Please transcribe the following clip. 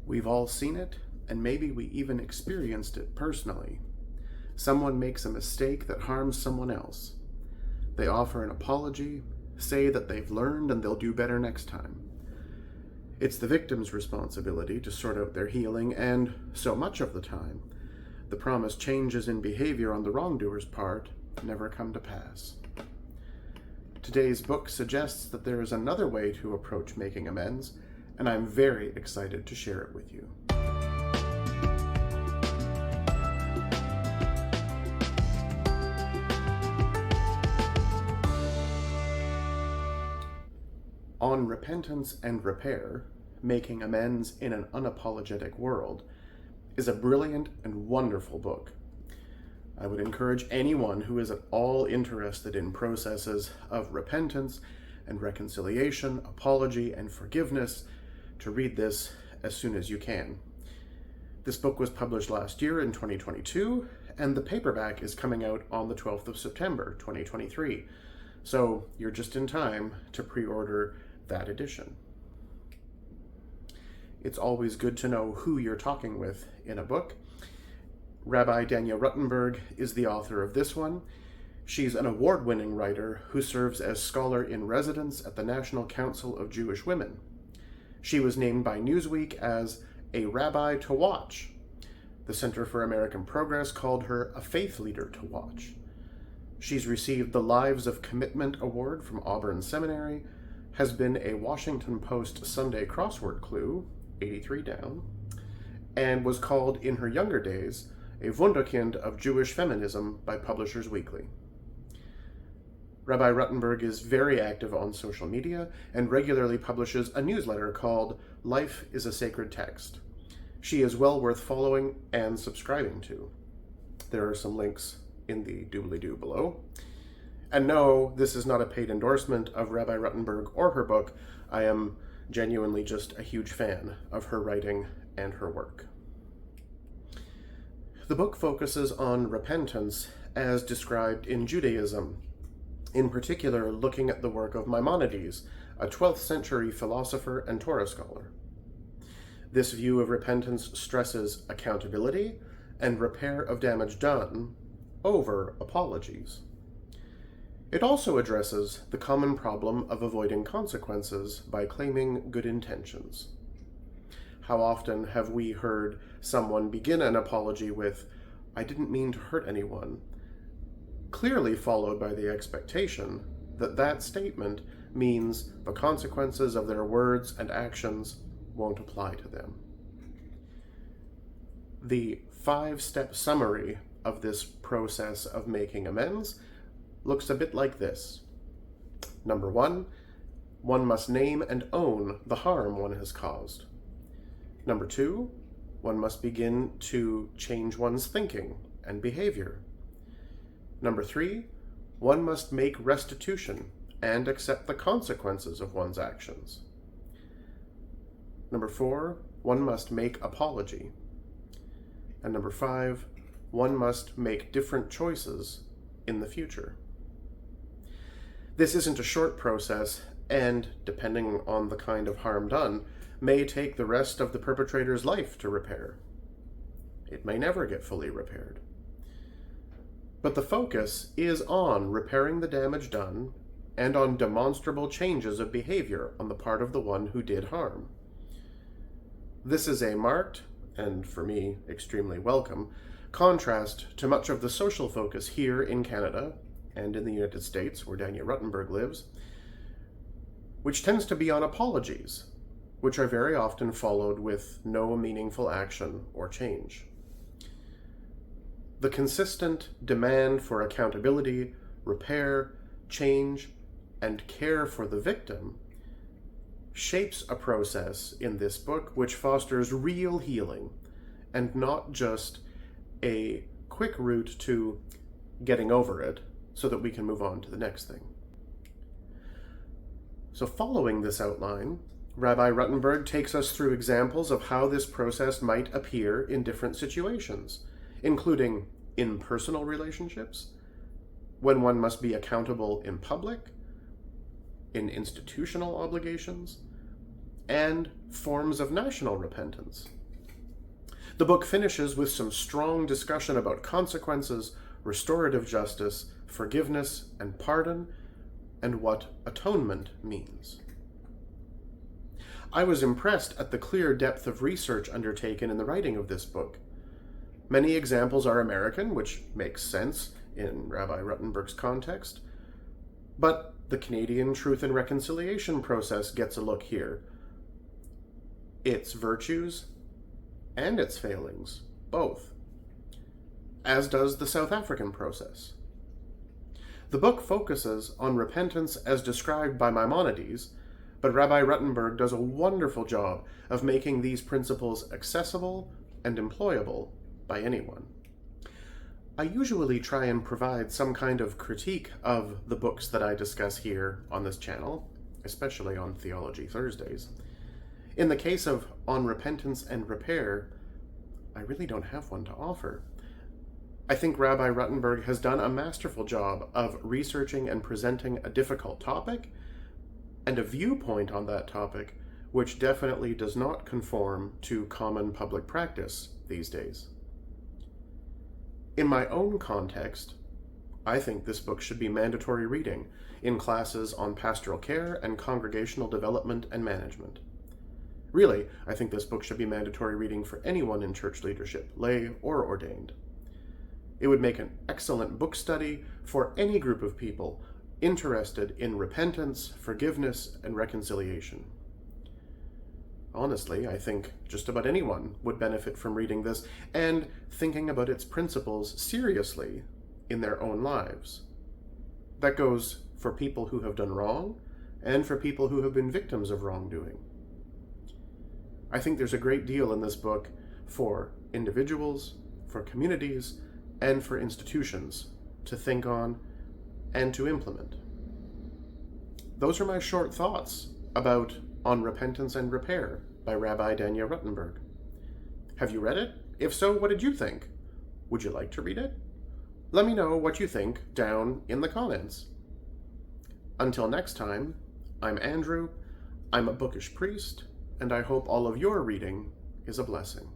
We've all seen it, and maybe we even experienced it personally. Someone makes a mistake that harms someone else. They offer an apology, say that they've learned and they'll do better next time. It's the victim's responsibility to sort out their healing, and so much of the time, the promised changes in behavior on the wrongdoer's part never come to pass. Today's book suggests that there is another way to approach making amends, and I'm very excited to share it with you. On Repentance and Repair, Making Amends in an Unapologetic World, is a brilliant and wonderful book. I would encourage anyone who is at all interested in processes of repentance and reconciliation, apology, and forgiveness to read this as soon as you can. This book was published last year in 2022, and the paperback is coming out on the 12th of September, 2023. So you're just in time to pre-order that edition. It's always good to know who you're talking with in a book. Rabbi Danya Ruttenberg is the author of this one. She's an award-winning writer who serves as scholar in residence at the National Council of Jewish Women. She was named by Newsweek as a rabbi to watch. The Center for American Progress called her a faith leader to watch. She's received the Lives of Commitment Award from Auburn Seminary, has been a Washington Post Sunday crossword clue, 83 down, and was called in her younger days a Wunderkind of Jewish feminism by Publishers Weekly. Rabbi Ruttenberg is very active on social media and regularly publishes a newsletter called Life is a Sacred Text. She is well worth following and subscribing to. There are some links in the doobly-doo below. And no, this is not a paid endorsement of Rabbi Ruttenberg or her book. I am genuinely just a huge fan of her writing and her work. The book focuses on repentance as described in Judaism, in particular looking at the work of Maimonides, a 12th century philosopher and Torah scholar. This view of repentance stresses accountability and repair of damage done over apologies. It also addresses the common problem of avoiding consequences by claiming good intentions. How often have we heard someone begin an apology with, "I didn't mean to hurt anyone," clearly followed by the expectation that that statement means the consequences of their words and actions won't apply to them. The 5-step summary of this process of making amends looks a bit like this. Number 1, one must name and own the harm one has caused. Number 2, one must begin to change one's thinking and behavior. Number 3, one must make restitution and accept the consequences of one's actions. Number 4, one must make apology. And number 5, one must make different choices in the future. This isn't a short process, and, depending on the kind of harm done, may take the rest of the perpetrator's life to repair. It may never get fully repaired. But the focus is on repairing the damage done and on demonstrable changes of behavior on the part of the one who did harm. This is a marked, and for me, extremely welcome, contrast to much of the social focus here in Canada and in the United States, where Danya Ruttenberg lives, which tends to be on apologies, which are very often followed with no meaningful action or change. The consistent demand for accountability, repair, change, and care for the victim shapes a process in this book which fosters real healing and not just a quick route to getting over it so that we can move on to the next thing. So following this outline, Rabbi Ruttenberg takes us through examples of how this process might appear in different situations, including in personal relationships, when one must be accountable in public, in institutional obligations, and forms of national repentance. The book finishes with some strong discussion about consequences, restorative justice, forgiveness and pardon, and what atonement means. I was impressed at the clear depth of research undertaken in the writing of this book. Many examples are American, which makes sense in Rabbi Ruttenberg's context, but the Canadian Truth and Reconciliation process gets a look here. Its virtues and its failings, both, as does the South African process. The book focuses on repentance as described by Maimonides, but Rabbi Ruttenberg does a wonderful job of making these principles accessible and employable by anyone. I usually try and provide some kind of critique of the books that I discuss here on this channel, especially on Theology Thursdays. In the case of On Repentance and Repair, I really don't have one to offer. I think Rabbi Ruttenberg has done a masterful job of researching and presenting a difficult topic, and a viewpoint on that topic which definitely does not conform to common public practice these days. In my own context, I think this book should be mandatory reading in classes on pastoral care and congregational development and management. Really, I think this book should be mandatory reading for anyone in church leadership, lay or ordained. It would make an excellent book study for any group of people interested in repentance, forgiveness, and reconciliation. Honestly, I think just about anyone would benefit from reading this and thinking about its principles seriously in their own lives. That goes for people who have done wrong and for people who have been victims of wrongdoing. I think there's a great deal in this book for individuals, for communities, and for institutions to think on and to implement. Those are my short thoughts about On Repentance and Repair by Rabbi Danya Ruttenberg. Have you read it? If so, what did you think? Would you like to read it? Let me know what you think down in the comments. Until next time, I'm Andrew, I'm a bookish priest, and I hope all of your reading is a blessing.